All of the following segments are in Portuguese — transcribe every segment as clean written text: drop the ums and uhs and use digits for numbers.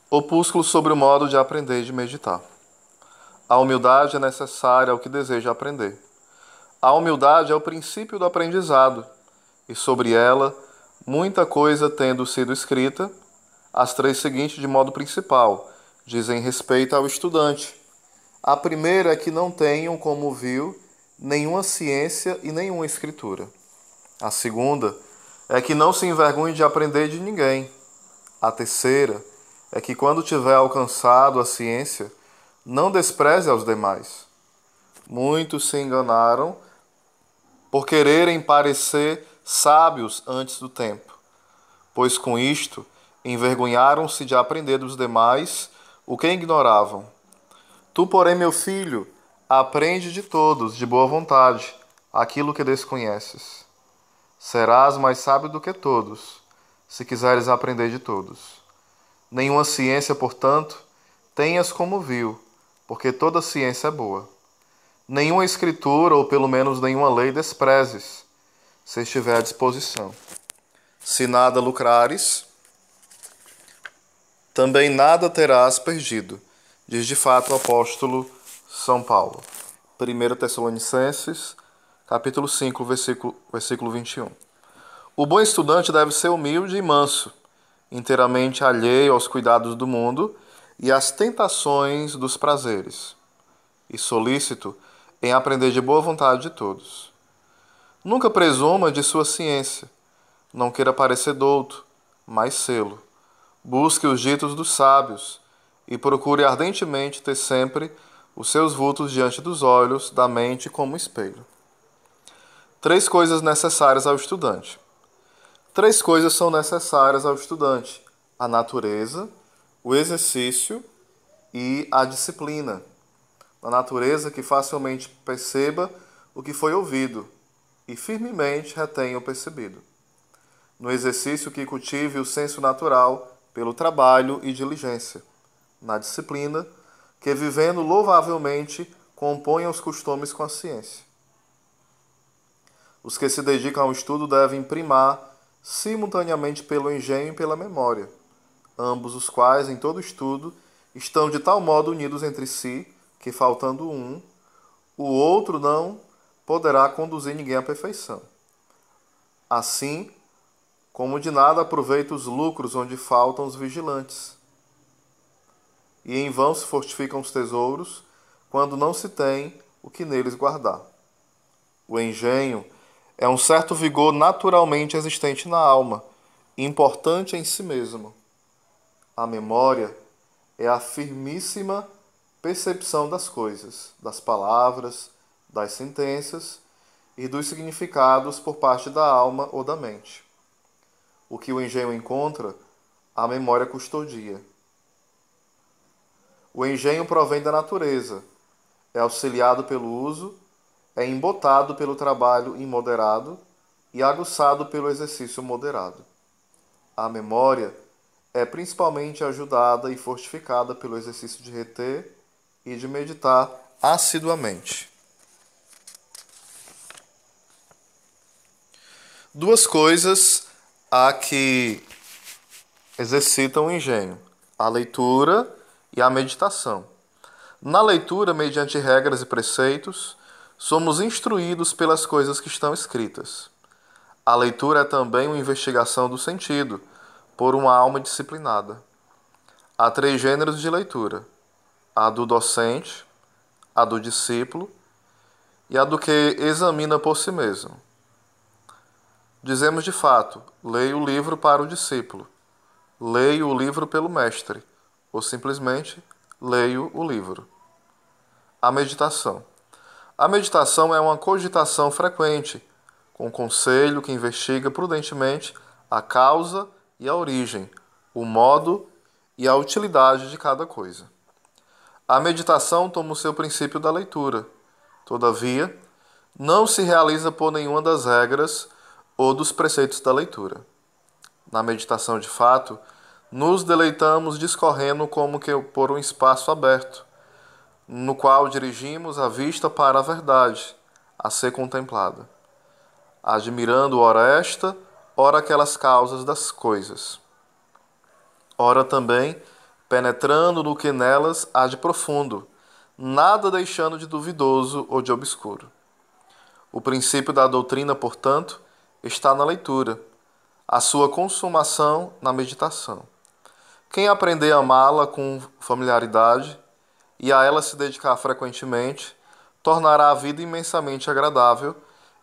Opúsculo sobre o modo de aprender e de meditar. A humildade é necessária ao que deseja aprender. A humildade é o princípio do aprendizado, e sobre ela, muita coisa tendo sido escrita, as três seguintes de modo principal dizem respeito ao estudante. A primeira é que não tenham, como viu, nenhuma ciência e nenhuma escritura. A segunda é que não se envergonhe de aprender de ninguém. A terceira é que, quando tiver alcançado a ciência, não despreze aos demais. Muitos se enganaram por quererem parecer sábios antes do tempo, pois com isto envergonharam-se de aprender dos demais o que ignoravam. Tu, porém, meu filho, aprende de todos, de boa vontade, aquilo que desconheces. Serás mais sábio do que todos, se quiseres aprender de todos. Nenhuma ciência, portanto, tenhas como viu, porque toda ciência é boa. Nenhuma escritura, ou pelo menos nenhuma lei, desprezes, se estiver à disposição. Se nada lucrares, também nada terás perdido, diz de fato o apóstolo São Paulo. 1 Tessalonicenses, capítulo 5, versículo 21. O bom estudante deve ser humilde e manso, inteiramente alheio aos cuidados do mundo e às tentações dos prazeres, e solícito em aprender de boa vontade de todos. Nunca presuma de sua ciência, não queira parecer douto, mas sê-lo. Busque os ditos dos sábios e procure ardentemente ter sempre os seus vultos diante dos olhos da mente como espelho. Três coisas necessárias ao estudante. Três coisas são necessárias ao estudante: a natureza, o exercício e a disciplina. A natureza que facilmente perceba o que foi ouvido e firmemente retenha o percebido. No exercício que cultive o senso natural pelo trabalho e diligência. Na disciplina, que vivendo louvavelmente componha os costumes com a ciência. Os que se dedicam ao estudo devem primar simultaneamente pelo engenho e pela memória, ambos os quais, em todo estudo, estão de tal modo unidos entre si que, faltando um, o outro não poderá conduzir ninguém à perfeição. Assim, como de nada aproveita os lucros onde faltam os vigilantes, e em vão se fortificam os tesouros quando não se tem o que neles guardar. O engenho é um certo vigor naturalmente existente na alma, importante em si mesmo. A memória é a firmíssima percepção das coisas, das palavras, das sentenças e dos significados por parte da alma ou da mente. O que o engenho encontra, a memória custodia. O engenho provém da natureza, é auxiliado pelo uso, é embotado pelo trabalho imoderado e aguçado pelo exercício moderado. A memória é principalmente ajudada e fortificada pelo exercício de reter e de meditar assiduamente. Duas coisas há que exercitam o engenho: a leitura e a meditação. Na leitura, mediante regras e preceitos, somos instruídos pelas coisas que estão escritas. A leitura é também uma investigação do sentido, por uma alma disciplinada. Há três gêneros de leitura: a do docente, a do discípulo e a do que examina por si mesmo. Dizemos de fato: leio o livro para o discípulo, leio o livro pelo mestre, ou simplesmente leio o livro. A meditação. A meditação é uma cogitação frequente, com conselho que investiga prudentemente a causa e a origem, o modo e a utilidade de cada coisa. A meditação toma o seu princípio da leitura. Todavia, não se realiza por nenhuma das regras ou dos preceitos da leitura. Na meditação de fato, nos deleitamos discorrendo como que por um espaço aberto, no qual dirigimos a vista para a verdade, a ser contemplada, admirando ora esta, ora aquelas causas das coisas, ora também penetrando no que nelas há de profundo, nada deixando de duvidoso ou de obscuro. O princípio da doutrina, portanto, está na leitura, a sua consumação na meditação. Quem aprender a amá-la com familiaridade e a ela se dedicar frequentemente, tornará a vida imensamente agradável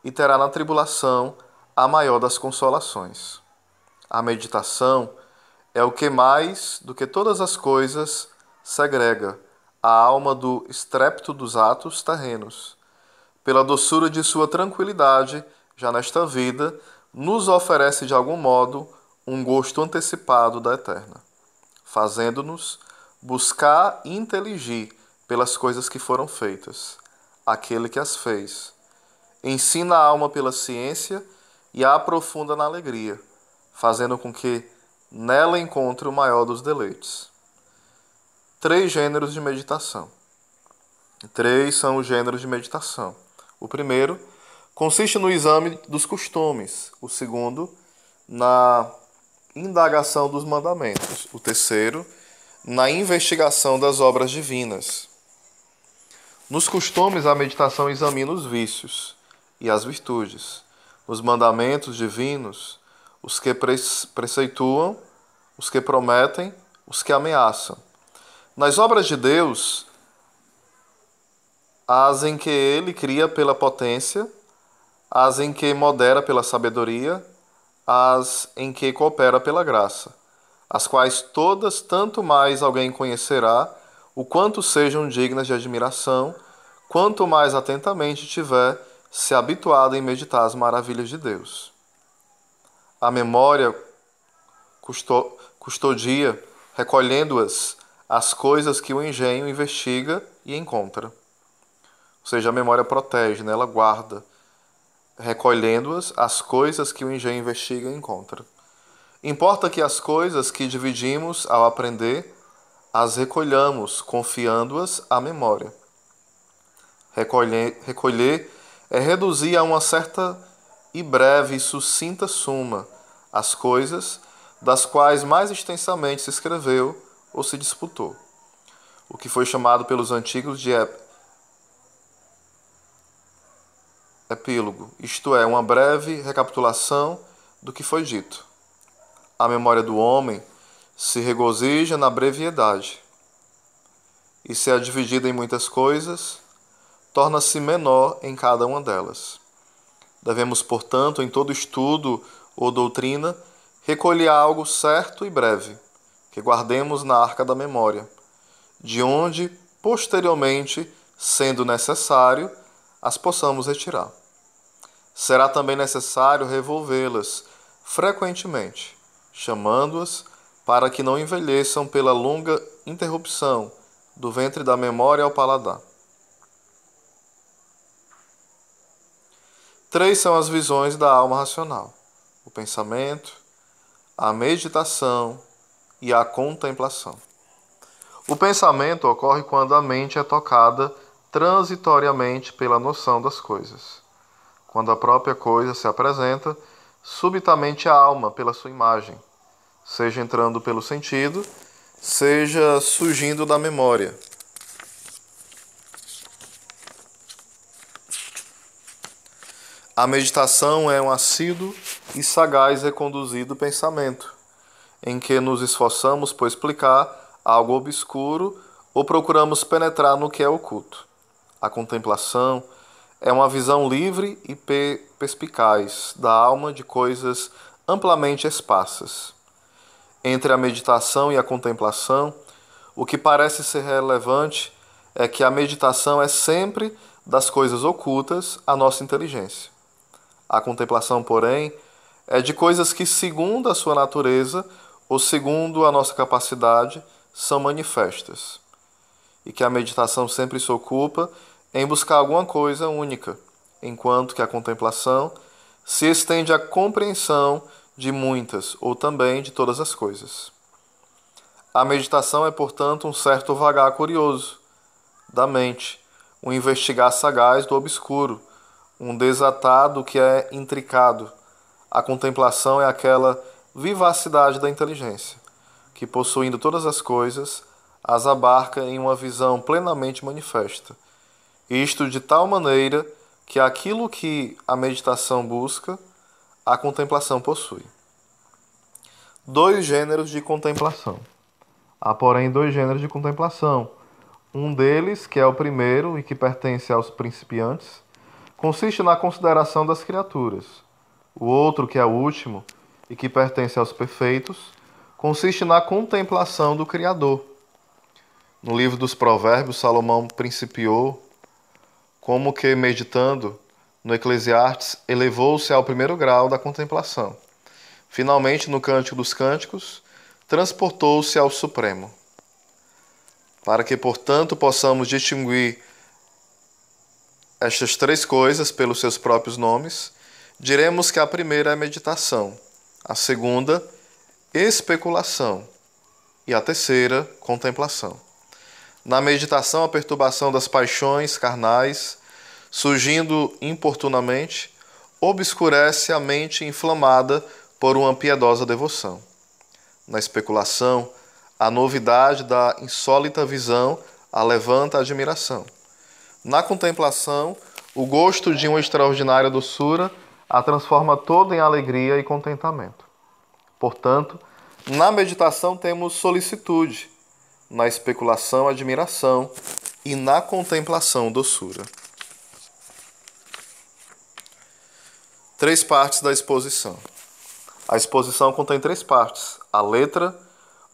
e terá na tribulação a maior das consolações. A meditação é o que mais do que todas as coisas segrega a alma do estrépito dos atos terrenos. Pela doçura de sua tranquilidade, já nesta vida, nos oferece de algum modo um gosto antecipado da eterna, fazendo-nos buscar e inteligir pelas coisas que foram feitas, aquele que as fez. Ensina a alma pela ciência e a aprofunda na alegria, fazendo com que nela encontre o maior dos deleites. 3 gêneros de meditação. 3 são os gêneros de meditação. O primeiro consiste no exame dos costumes. O segundo, na indagação dos mandamentos. O terceiro, na investigação das obras divinas. Nos costumes, a meditação examina os vícios e as virtudes. Nos mandamentos divinos, os que preceituam, os que prometem, os que ameaçam. Nas obras de Deus, as em que ele cria pela potência, as em que modera pela sabedoria, as em que coopera pela graça, as quais todas tanto mais alguém conhecerá, o quanto sejam dignas de admiração, quanto mais atentamente tiver se habituado em meditar as maravilhas de Deus. A memória custodia, recolhendo-as, as coisas que o engenho investiga e encontra. Ou seja, a memória protege, né? Ela guarda, recolhendo-as, as coisas que o engenho investiga e encontra. Importa que as coisas que dividimos ao aprender, as recolhamos, confiando-as à memória. Recolher é reduzir a uma certa e breve e sucinta suma as coisas das quais mais extensamente se escreveu ou se disputou, o que foi chamado pelos antigos de epílogo, isto é, uma breve recapitulação do que foi dito. A memória do homem se regozija na brevidade, e se é dividida em muitas coisas, torna-se menor em cada uma delas. Devemos, portanto, em todo estudo ou doutrina, recolher algo certo e breve, que guardemos na arca da memória, de onde, posteriormente, sendo necessário, as possamos retirar. Será também necessário revolvê-las frequentemente, chamando-as para que não envelheçam pela longa interrupção do ventre da memória ao paladar. 3 são as visões da alma racional: o pensamento, a meditação e a contemplação. O pensamento ocorre quando a mente é tocada transitoriamente pela noção das coisas. Quando a própria coisa se apresenta, subitamente a alma pela sua imagem, seja entrando pelo sentido, seja surgindo da memória. A meditação é um assíduo e sagaz reconduzir do pensamento, em que nos esforçamos por explicar algo obscuro ou procuramos penetrar no que é oculto. A contemplação é uma visão livre e perspicaz da alma de coisas amplamente esparsas. Entre a meditação e a contemplação, o que parece ser relevante é que a meditação é sempre das coisas ocultas à nossa inteligência. A contemplação, porém, é de coisas que, segundo a sua natureza ou segundo a nossa capacidade, são manifestas. E que a meditação sempre se ocupa em buscar alguma coisa única, enquanto que a contemplação se estende à compreensão de muitas ou também de todas as coisas. A meditação é, portanto, um certo vagar curioso da mente, um investigar sagaz do obscuro, um desatar do que é intricado. A contemplação é aquela vivacidade da inteligência, que, possuindo todas as coisas, as abarca em uma visão plenamente manifesta. Isto de tal maneira que aquilo que a meditação busca, a contemplação possui. Dois gêneros de contemplação. Há, porém, dois gêneros de contemplação. Um deles, que é o primeiro e que pertence aos principiantes, consiste na consideração das criaturas. O outro, que é o último e que pertence aos perfeitos, consiste na contemplação do Criador. No livro dos Provérbios, Salomão principiou como que, meditando no Eclesiastes, elevou-se ao primeiro grau da contemplação. Finalmente, no Cântico dos Cânticos, transportou-se ao Supremo. Para que, portanto, possamos distinguir estas três coisas pelos seus próprios nomes, diremos que a primeira é meditação, a segunda, especulação e a terceira, contemplação. Na meditação, a perturbação das paixões carnais, surgindo importunamente, obscurece a mente inflamada por uma piedosa devoção. Na especulação, a novidade da insólita visão a levanta a admiração. Na contemplação, o gosto de uma extraordinária doçura a transforma toda em alegria e contentamento. Portanto, na meditação temos solicitude, na especulação, admiração e na contemplação, doçura. Três partes da exposição. A exposição contém três partes: a letra,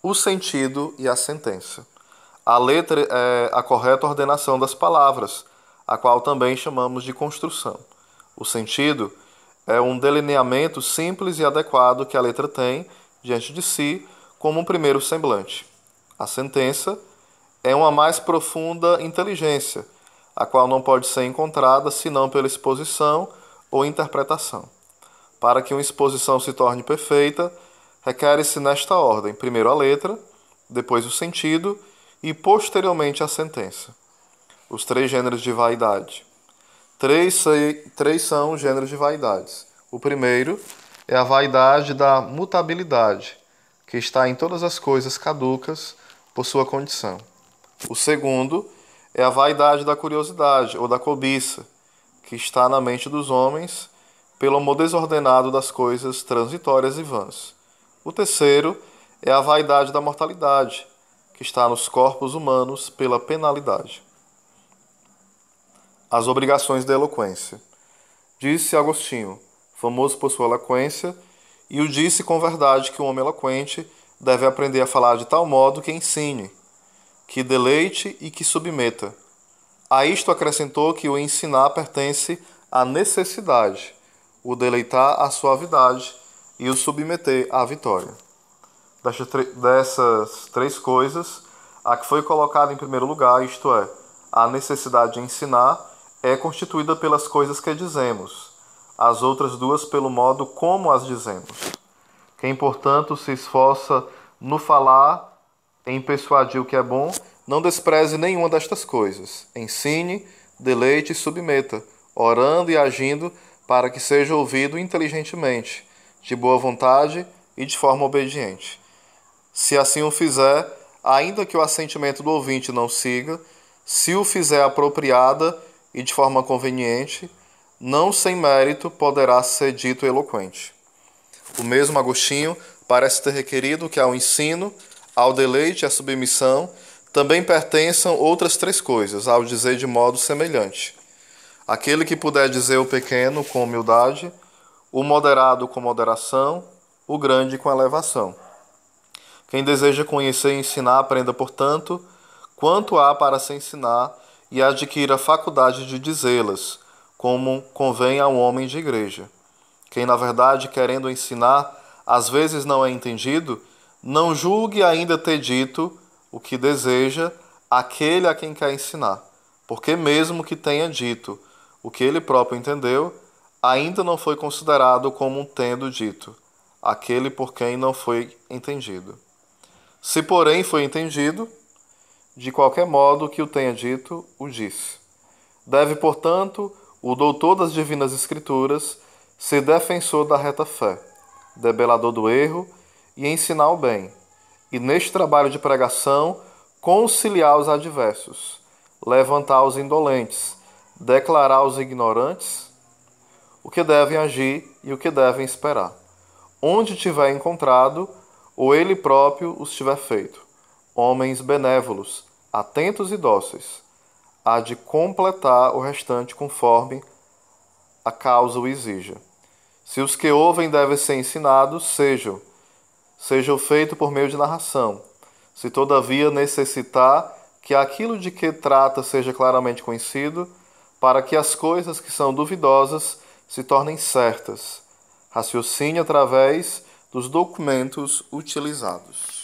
o sentido e a sentença. A letra é a correta ordenação das palavras, a qual também chamamos de construção. O sentido é um delineamento simples e adequado que a letra tem diante de si como um primeiro semblante. A sentença é uma mais profunda inteligência, a qual não pode ser encontrada senão pela exposição ou interpretação. Para que uma exposição se torne perfeita, requer-se nesta ordem: primeiro a letra, depois o sentido e posteriormente a sentença. Os três gêneros de vaidade. Três são os gêneros de vaidades. O primeiro é a vaidade da mutabilidade, que está em todas as coisas caducas por sua condição. O segundo é a vaidade da curiosidade ou da cobiça, que está na mente dos homens pelo amor desordenado das coisas transitórias e vãs. O terceiro é a vaidade da mortalidade, que está nos corpos humanos pela penalidade. As obrigações da eloquência. Disse Agostinho, famoso por sua eloquência, e o disse com verdade que o homem eloquente deve aprender a falar de tal modo que ensine, que deleite e que submeta. A isto acrescentou que o ensinar pertence à necessidade, o deleitar à suavidade e o submeter à vitória. Dessas três coisas, a que foi colocada em primeiro lugar, isto é, a necessidade de ensinar, é constituída pelas coisas que dizemos, as outras duas pelo modo como as dizemos. Quem, portanto, se esforça no falar, em persuadir o que é bom, não despreze nenhuma destas coisas. Ensine, deleite e submeta, orando e agindo para que seja ouvido inteligentemente, de boa vontade e de forma obediente. Se assim o fizer, ainda que o assentimento do ouvinte não siga, se o fizer apropriada e de forma conveniente, não sem mérito poderá ser dito eloquente. O mesmo Agostinho parece ter requerido que ao ensino, ao deleite e à submissão também pertençam outras três coisas, ao dizer de modo semelhante: aquele que puder dizer o pequeno com humildade, o moderado com moderação, o grande com elevação. Quem deseja conhecer e ensinar, aprenda, portanto, quanto há para se ensinar e adquira a faculdade de dizê-las, como convém a um homem de igreja. Quem, na verdade, querendo ensinar, às vezes não é entendido, não julgue ainda ter dito o que deseja aquele a quem quer ensinar, porque mesmo que tenha dito o que ele próprio entendeu, ainda não foi considerado como tendo dito aquele por quem não foi entendido. Se, porém, foi entendido, de qualquer modo que o tenha dito, o disse. Deve, portanto, o doutor das divinas escrituras ser defensor da reta fé, debelador do erro e ensinar o bem, e neste trabalho de pregação conciliar os adversos, levantar os indolentes, declarar aos ignorantes o que devem agir e o que devem esperar. Onde tiver encontrado, ou ele próprio os tiver feito, homens benévolos, atentos e dóceis, há de completar o restante conforme a causa o exija. Se os que ouvem devem ser ensinados, sejam feito por meio de narração. Se todavia necessitar que aquilo de que trata seja claramente conhecido, para que as coisas que são duvidosas se tornem certas. Raciocínio através dos documentos utilizados.